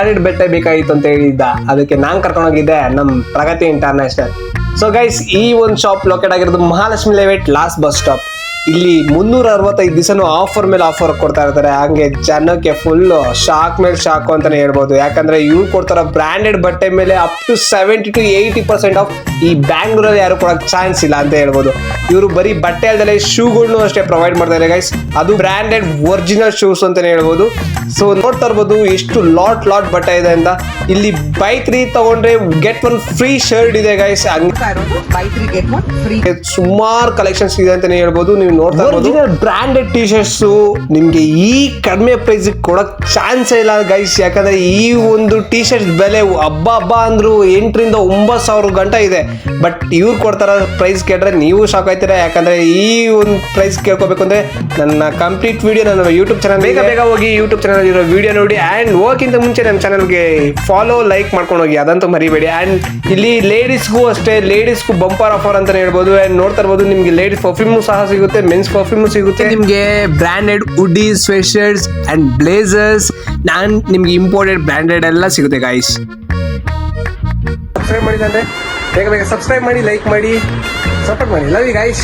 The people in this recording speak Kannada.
ಬಟ್ಟೆ ಬೇಕಾಗಿತ್ತು ಅಂತ ಹೇಳಿದ್ದ, ಅದಕ್ಕೆ ನಾನ್ ಕರ್ಕೊಂಡು ಹೋಗಿದ್ದೆ ನಮ್ ಪ್ರಗತಿ ಇಂಟರ್ನ್ಯಾಷನಲ್. ಸೊ ಗೈಸ್, ಈ ಒಂದು ಶಾಪ್ ಲೊಕೇಟ್ ಆಗಿರೋದು Mahalakshmi layout last bus stop. ಇಲ್ಲಿ 365 ದಿವಸನೂ ಆಫರ್ ಮೇಲೆ ಆಫರ್ ಕೊಡ್ತಾ ಇರ್ತಾರೆ. ಹಂಗೆ ಜನಕ್ಕೆ ಫುಲ್ ಶಾಕ್ ಮೇಲೆ ಶಾಕ್ ಅಂತಾನೆ ಹೇಳ್ಬೋದು. ಯಾಕಂದ್ರೆ ಇವ್ರು ಕೊಡ್ತಾರ ಬ್ರಾಂಡೆಡ್ ಬಟ್ಟೆ ಮೇಲೆ ಅಪ್ ಟು 70 to 80% ಆಫ್. ಈ ಬ್ಯಾಂಗ್ಳೂರಲ್ಲಿ ಯಾರು ಕೊಡಕ್ ಚಾನ್ಸ್ ಇಲ್ಲ ಅಂತ ಹೇಳ್ಬೋದು. ಇವರು ಬರೀ ಬಟ್ಟೆ ಅಲ್ಲದೆ ಶೂಗಳನ್ನು ಅಷ್ಟೇ ಪ್ರೊವೈಡ್ ಮಾಡ್ತಾರೆ ಗೈಸ್. ಅದು ಬ್ರಾಂಡೆಡ್ ಒರಿಜಿನಲ್ ಶೂಸ್ ಅಂತಾನೆ ಹೇಳ್ಬೋದು. ಸೊ ನೋಡ್ತಾ ಇರ್ಬೋದು ಎಷ್ಟು ಲಾಟ್ ಬಟ್ಟೆ ಇದೆ ಅಂತ. ಇಲ್ಲಿ ಬೈ 3 ತಗೊಂಡ್ರೆ ಗೆಟ್ 1 ಫ್ರೀ ಶರ್ಟ್ ಇದೆ ಗೈಸ್. ಸುಮಾರು ಕಲೆಕ್ಷನ್ಸ್ ಇದೆ ಅಂತಾನೆ ಹೇಳ್ಬೋದು. ನೀವು ನೋಡ್ತಾ ಇರ್ಬೋದು ಬ್ರಾಂಡೆಡ್ ಟಿ ಶರ್ಟ್ಸ್ ನಿಮ್ಗೆ ಈ ಕಡಿಮೆ ಪ್ರೈಸ್ ಕೊಡಕ್ ಚಾನ್ಸ್ ಇಲ್ಲ ಗೈಸ್. ಯಾಕಂದ್ರೆ ಈ ಒಂದು ಟಿ ಶರ್ಟ್ ಬೆಲೆ ಹಬ್ಬ ಅಂದ್ರು 8,000 to 9,000 ಗಂಟ ಇದೆ. ಬಟ್ ಇವ್ರು ಕೊಡ್ತಾರ ಪ್ರೈಸ್ ಕೇಳಿದ್ರೆ ನೀವು ಶಾಕ್ ಆಯ್ತೀರಾ. ಯಾಕಂದ್ರೆ ಈ ಒಂದು ಪ್ರೈಸ್ ಕೇಳ್ಕೋಬೇಕು ಅಂದ್ರೆ ನನ್ನ ಕಂಪ್ಲೀಟ್ ವಿಡಿಯೋ ನನ್ನ ಯೂಟ್ಯೂಬ್ ಚಾನಲ್ ಬೇಗ ಹೋಗಿ ಯೂಟ್ಯೂಬ್ ಚಾನಲ್ ಇರೋ ವಿಡಿಯೋ ನೋಡಿ. ಅಂಡ್ ಹೋಗಿಂತ ಮುಂಚೆ ನಮ್ಮ ಚಾನಲ್ಗೆ ಫಾಲೋ ಲೈಕ್ ಮಾಡ್ಕೊಂಡು ಹೋಗಿ, ಅದಂತೂ ಮರಿಬೇಡಿ. ಅಂಡ್ ಇಲ್ಲಿ ಲೇಡೀಸ್ಗೂ ಅಷ್ಟೇ, ಲೇಡೀಸ್ಗೂ ಬಂಪರ್ ಆಫರ್ ಅಂತಾನೆ ಹೇಳ್ಬೋದು. ಅಂಡ್ ನೋಡ್ತಾ ಇರ್ಬೋದು ನಿಮ್ಗೆ ಲೇಡೀಸ್ ಪರ್ಫ್ಯೂಮ್ ಸಹ ಸಿಗುತ್ತೆ, ಮೆನ್ಸ್ ಪರ್ಫ್ಯೂಮ್ ಸಿಗುತ್ತೆ. ನಿಮ್ಗೆ branded hoodies, sweat shirts and blazers, ನಿಮ್ಗೆ ಇಂಪೋರ್ಟೆಡ್ ಬ್ರಾಂಡೆಡ್ ಎಲ್ಲ ಸಿಗುತ್ತೆ ಗೈಸ್. ಸಬ್ಸ್ಕ್ರೈಬ್ ಮಾಡಿದ್ರೆ ಬೇಗ ಸಬ್ಸ್ಕ್ರೈಬ್ ಮಾಡಿ, ಲೈಕ್ ಮಾಡಿ, ಸಪೋರ್ಟ್ ಮಾಡಿ. Love you guys.